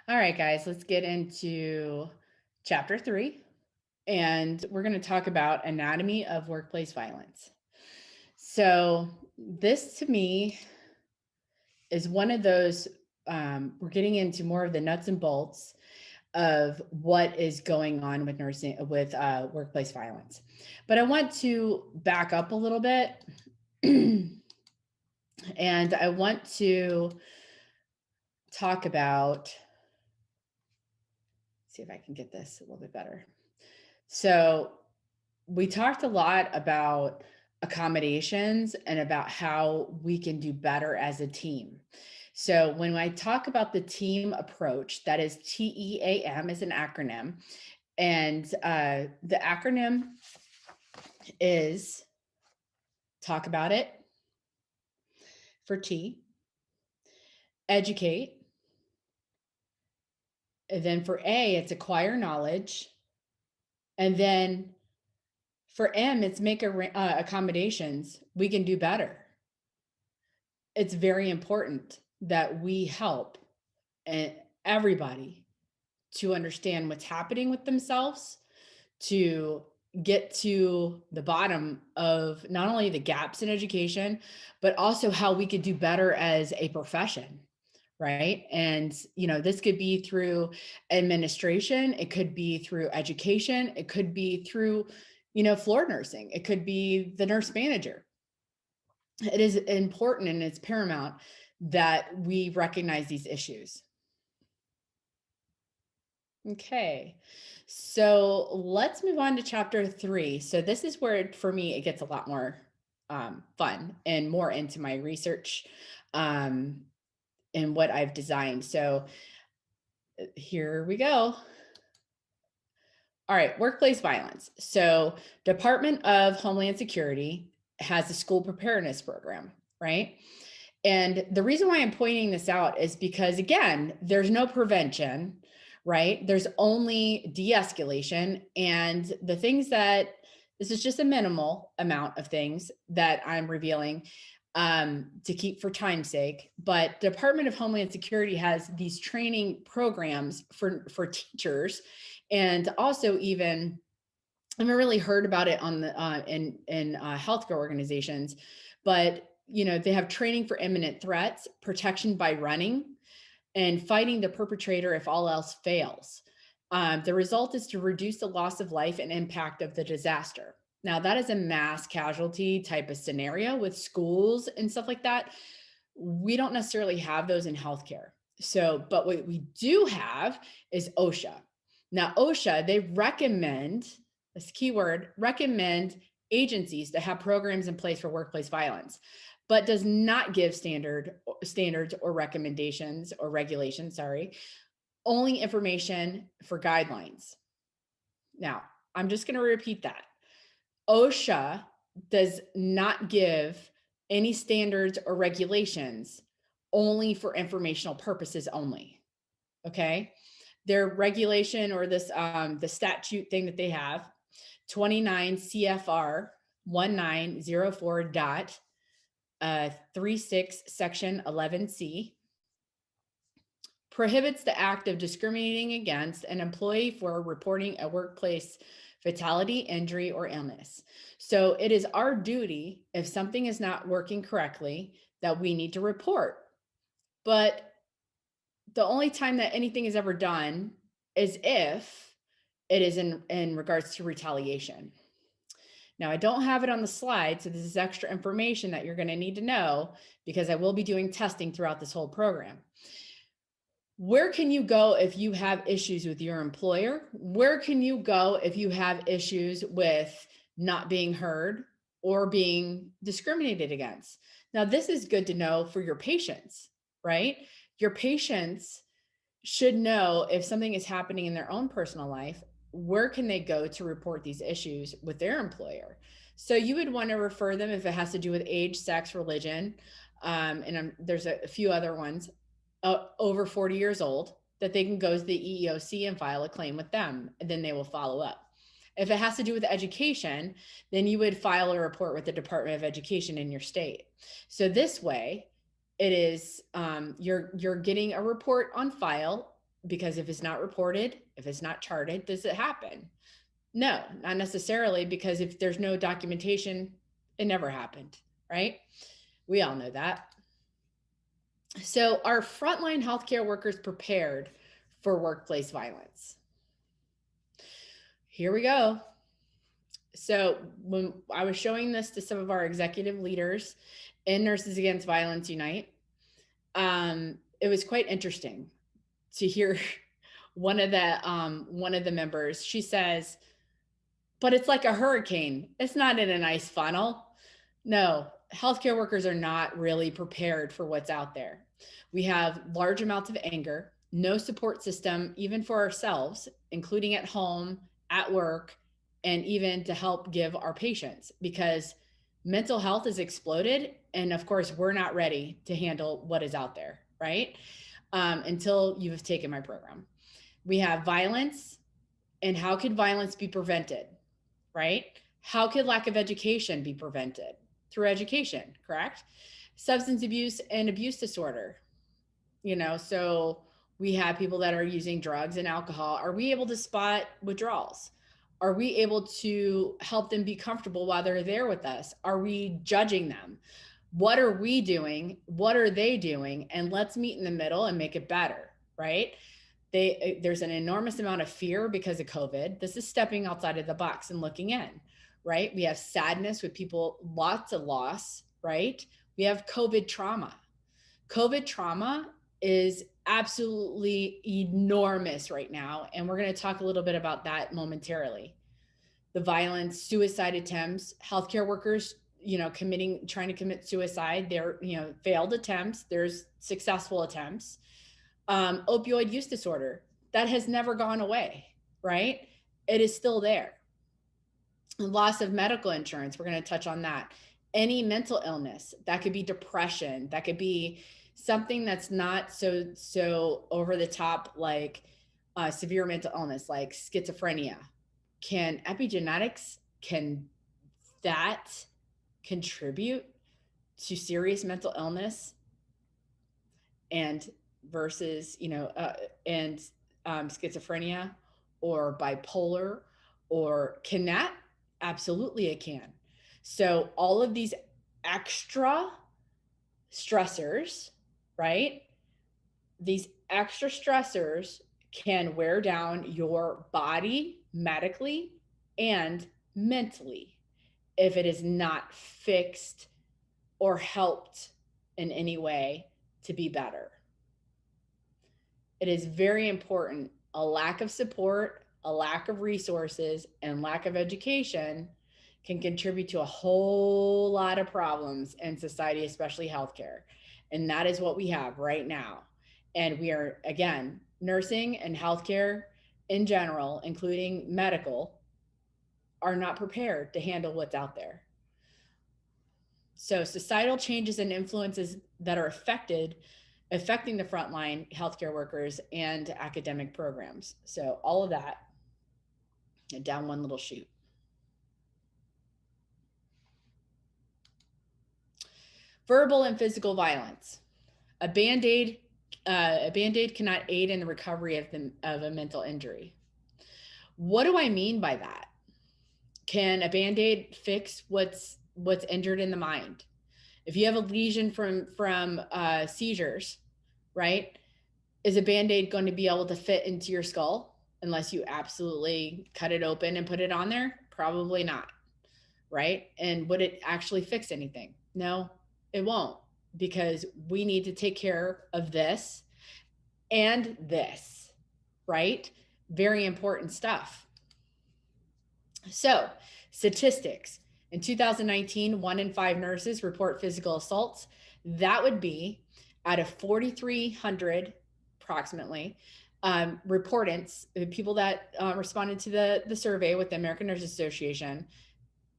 All right, guys, let's get into chapter 3. And we're going to talk about anatomy of workplace violence. So, this to me is one of those, we're getting into more of the nuts and bolts of what is going on with workplace violence. But I want to back up a little bit and I want to talk about, see if I can get this a little bit better. So, we talked a lot about accommodations and about how we can do better as a team. So, when I talk about the team approach, that is TEAM is an acronym. And the acronym is talk about it for T, educate. And then for A, it's acquire knowledge. And then for M, it's make accommodations. We can do better. It's very important that we help everybody to understand what's happening with themselves, to get to the bottom of not only the gaps in education, but also how we could do better as a profession. Right. And, this could be through administration. It could be through education. It could be through, floor nursing. It could be the nurse manager. It is important and it's paramount that we recognize these issues. Okay, so let's move on to chapter 3. So this is where, for me, it gets a lot more fun and more into my research and what I've designed. So here we go. All right, workplace violence. So Department of Homeland Security has a school preparedness program, right? And the reason why I'm pointing this out is because, again, there's no prevention, right? There's only de-escalation. And the things that, this is just a minimal amount of things that I'm revealing to keep for time's sake. But Department of Homeland Security has these training programs for teachers, and also even I haven't really heard about it on the in healthcare organizations, but they have training for imminent threats, protection by running, and fighting the perpetrator if all else fails. The result is to reduce the loss of life and impact of the disaster. Now, that is a mass casualty type of scenario with schools and stuff like that. We don't necessarily have those in healthcare. So, but what we do have is OSHA. Now, OSHA, they recommend, this keyword, recommend agencies to have programs in place for workplace violence, but does not give standards or recommendations or regulations, only information for guidelines. Now, I'm just going to repeat that. OSHA does not give any standards or regulations, only for informational purposes only. Okay. Their regulation, or this the statute thing that they have, 29 CFR 1904.36 section 11C, prohibits the act of discriminating against an employee for reporting a workplace fatality, injury, or illness. So it is our duty, if something is not working correctly, that we need to report. But the only time that anything is ever done is if it is in regards to retaliation. Now, I don't have it on the slide, so this is extra information that you're going to need to know, because I will be doing testing throughout this whole program. Where can you go if you have issues with your employer? Where can you go if you have issues with not being heard or being discriminated against? Now, this is good to know for your patients, right? Your patients should know if something is happening in their own personal life, where can they go to report these issues with their employer? So you would want to refer them if it has to do with age, sex, religion, and there's a few other ones, over 40 years old, that they can go to the EEOC and file a claim with them, and then they will follow up. If it has to do with education, then you would file a report with the Department of Education in your state. So this way, it is you're getting a report on file Because if it's not reported, if it's not charted, does it happen? No, not necessarily, because if there's no documentation, it never happened, right? We all know that. So, are frontline healthcare workers prepared for workplace violence? Here we go. So, when I was showing this to some of our executive leaders in Nurses Against Violence Unite, it was quite interesting to hear one of the members. She says, "But it's like a hurricane. It's not in an ice funnel." No, healthcare workers are not really prepared for what's out there. We have large amounts of anger, no support system, even for ourselves, including at home, at work, and even to help give our patients, because mental health has exploded. And of course, we're not ready to handle what is out there, right? Until you have taken my program. We have violence, and how could violence be prevented, right? How could lack of education be prevented? Through education, correct? Substance abuse and abuse disorder. So we have people that are using drugs and alcohol. Are we able to spot withdrawals? Are we able to help them be comfortable while they're there with us? Are we judging them? What are we doing? What are they doing? And let's meet in the middle and make it better, right? There's an enormous amount of fear because of COVID. This is stepping outside of the box and looking in, right? We have sadness with people, lots of loss, right? We have COVID trauma. COVID trauma is absolutely enormous right now. And we're going to talk a little bit about that momentarily. The violence, suicide attempts, healthcare workers, trying to commit suicide. There, failed attempts. There's successful attempts. Opioid use disorder, that has never gone away, right? It is still there. Loss of medical insurance, we're going to touch on that. Any mental illness, that could be depression, that could be something that's not so over the top, like severe mental illness, like schizophrenia. Can epigenetics, can that contribute to serious mental illness and versus schizophrenia or bipolar? Or can that? Absolutely it can. So all of these extra stressors, right? These extra stressors can wear down your body medically and mentally if it is not fixed or helped in any way to be better. It is very important. A lack of support, a lack of resources, and lack of education can contribute to a whole lot of problems in society, especially healthcare. And that is what we have right now. And we are, again, nursing and healthcare in general, including medical, are not prepared to handle what's out there. So societal changes and influences that are affecting the frontline healthcare workers and academic programs. So all of that down one little chute. Verbal and physical violence. A Band-Aid cannot aid in the recovery of a mental injury. What do I mean by that? Can a Band-Aid fix what's injured in the mind? If you have a lesion from seizures, right? Is a Band-Aid going to be able to fit into your skull unless you absolutely cut it open and put it on there? Probably not, right? And would it actually fix anything? No, it won't, because we need to take care of this and this, right? Very important stuff. So, statistics. In 2019, 1 in 5 nurses report physical assaults. That would be out of 4,300 approximately reportants, people that responded to the survey with the American Nurses Association.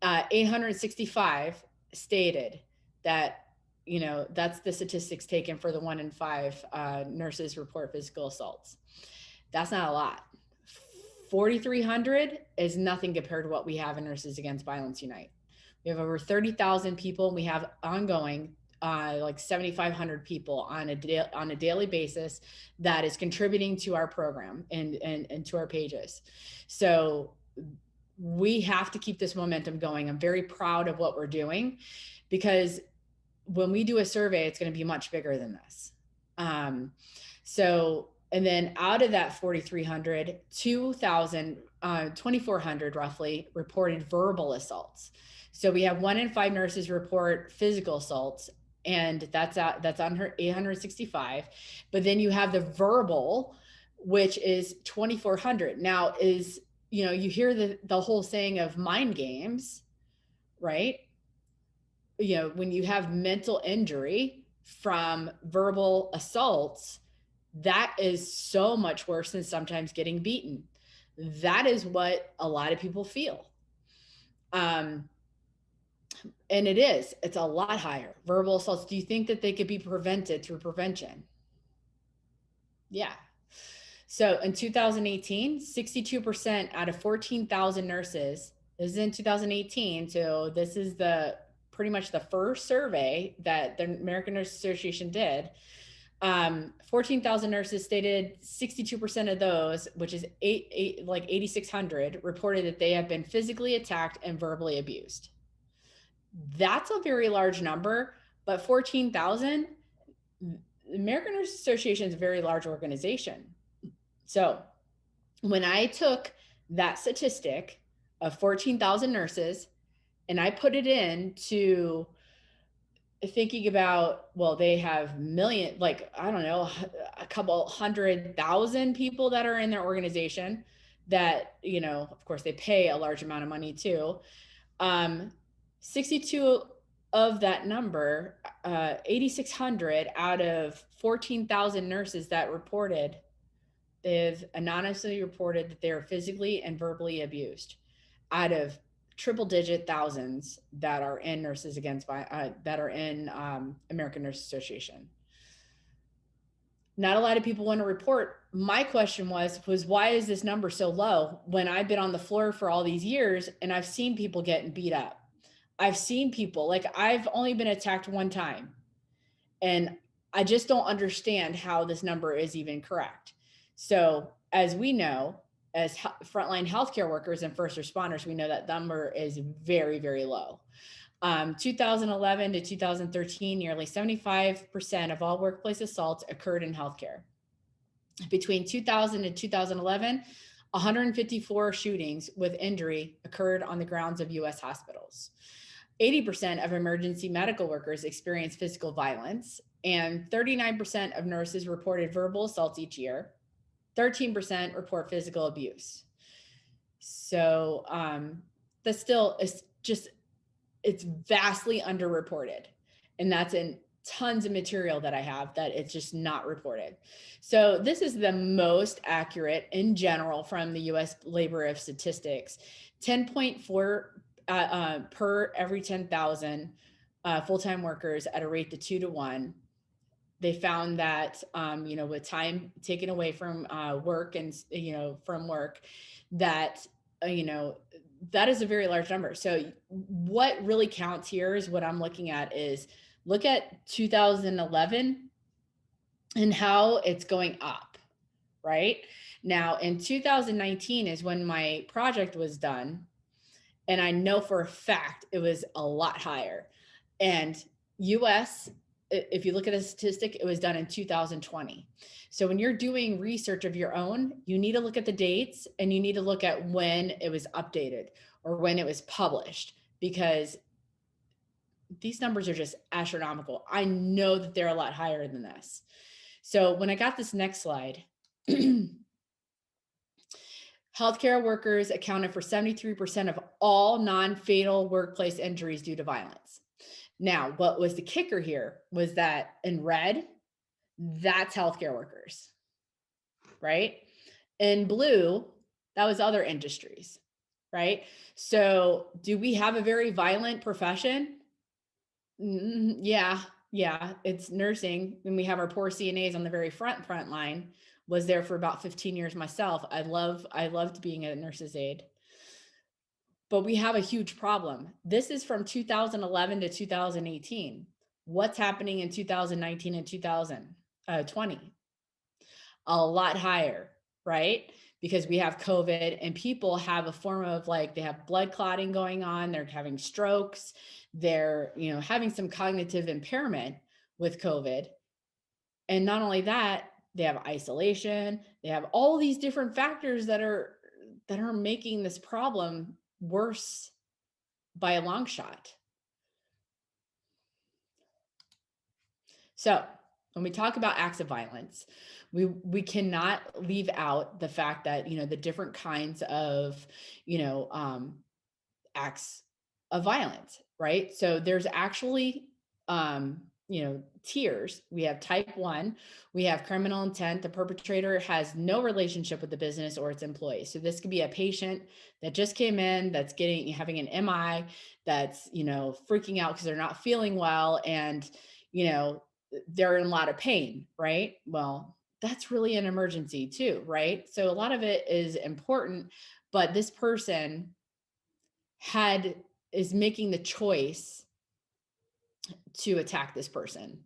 865 stated that, that's the statistics taken for the 1 in 5 nurses report physical assaults. That's not a lot. 4,300 is nothing compared to what we have in Nurses Against Violence Unite. We have over 30,000 people, and we have ongoing like 7,500 people on a daily basis that is contributing to our program and to our pages. So we have to keep this momentum going. I'm very proud of what we're doing, because when we do a survey, it's going to be much bigger than this. And then out of that 4,300, 2,400 roughly reported verbal assaults. So we have 1 in 5 nurses report physical assaults, and that's on her 865. But then you have the verbal, which is 2,400. Now you hear the whole saying of mind games, right? When you have mental injury from verbal assaults, that is so much worse than sometimes getting beaten. That is what a lot of people feel. And it's a lot higher. Verbal assaults, do you think that they could be prevented through prevention? Yeah. So in 2018, 62% out of 14,000 nurses, this is in 2018. So this is pretty much the first survey that the American Nurse Association did. 14,000 nurses stated 62% of those, which is 8,600, reported that they have been physically attacked and verbally abused. That's a very large number, but 14,000, the American Nurse Association is a very large organization. So when I took that statistic of 14,000 nurses and I put it into thinking about, well, they have a couple 100,000 people that are in their organization that, of course they pay a large amount of money too. 62 of that number, 8,600 out of 14,000 nurses that reported, they've anonymously reported that they are physically and verbally abused out of triple digit thousands that are in Nurses Against that are in American Nurse Association. Not a lot of people want to report. My question was why is this number so low when I've been on the floor for all these years and I've seen people getting beat up? I've seen people, I've only been attacked one time, and I just don't understand how this number is even correct. So as we know, as frontline healthcare workers and first responders, we know that number is very, very low. 2011 to 2013, nearly 75% of all workplace assaults occurred in healthcare. Between 2000 and 2011, 154 shootings with injury occurred on the grounds of U.S. hospitals. 80% of emergency medical workers experience physical violence, and 39% of nurses reported verbal assaults each year. 13% report physical abuse. So that's still, it's vastly underreported. And that's in tons of material that I have that it's just not reported. So this is the most accurate in general from the US Labor of Statistics. 10.4 per every 10,000 full-time workers at a rate of 2 to 1. They found that, with time taken away from work and, from work, that, that is a very large number. So what really counts here is what I'm looking at is look at 2011 and how it's going up, right? Now in 2019 is when my project was done. And I know for a fact it was a lot higher. And US, if you look at a statistic, it was done in 2020. So when you're doing research of your own, you need to look at the dates and you need to look at when it was updated or when it was published, because these numbers are just astronomical. I know that they're a lot higher than this. So when I got this next slide, healthcare workers accounted for 73% of all non-fatal workplace injuries due to violence. Now, what was the kicker here was that in red, that's healthcare workers, right? In blue, that was other industries, right? So do we have a very violent profession? Yeah, it's nursing. And we have our poor CNAs on the very front line. Was there for about 15 years myself. I loved being a nurse's aide. But we have a huge problem. This is from 2011 to 2018. What's happening in 2019 and 2020? A lot higher, right? Because we have COVID and people have a form of like they have blood clotting going on, they're having strokes, they're, having some cognitive impairment with COVID. And not only that, they have isolation, they have all these different factors that are making this problem worse by a long shot. So when we talk about acts of violence, we cannot leave out the fact that the different kinds of acts of violence, right? So there's actually tiers. We have type 1, we have criminal intent. The perpetrator has no relationship with the business or its employees. So this could be a patient that just came in that's having an MI, that's freaking out because they're not feeling well, and they're in a lot of pain, right? Well, that's really an emergency too, right? So a lot of it is important, but this person is making the choice to attack this person,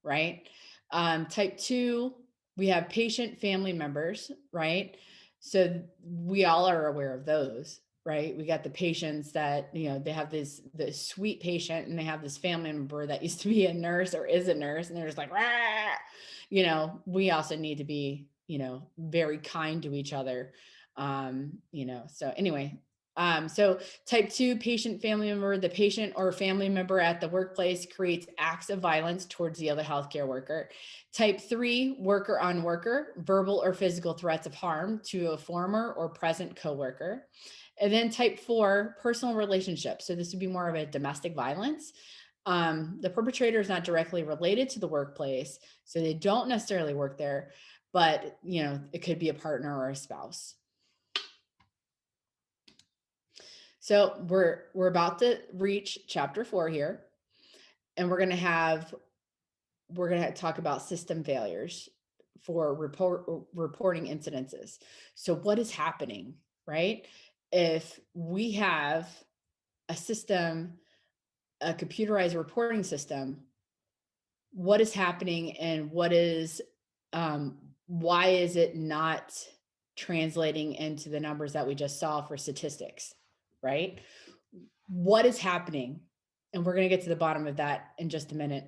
right? Type 2, we have patient family members, right? So we all are aware of those, right? We got the patients that they have this sweet patient, and they have this family member that used to be a nurse or is a nurse, and they're just like, rah! We also need to be very kind to each other. So anyway, so type 2, patient family member, the patient or family member at the workplace creates acts of violence towards the other healthcare worker. Type 3, worker on worker, verbal or physical threats of harm to a former or present coworker. And then type 4, personal relationships. So this would be more of a domestic violence. The perpetrator is not directly related to the workplace, so they don't necessarily work there, but it could be a partner or a spouse. So we're about to reach chapter 4 here, and we're going to talk about system failures for reporting incidences. So what is happening, right? If we have a system, a computerized reporting system, what is happening, and why is it not translating into the numbers that we just saw for statistics, right? What is happening? And we're going to get to the bottom of that in just a minute.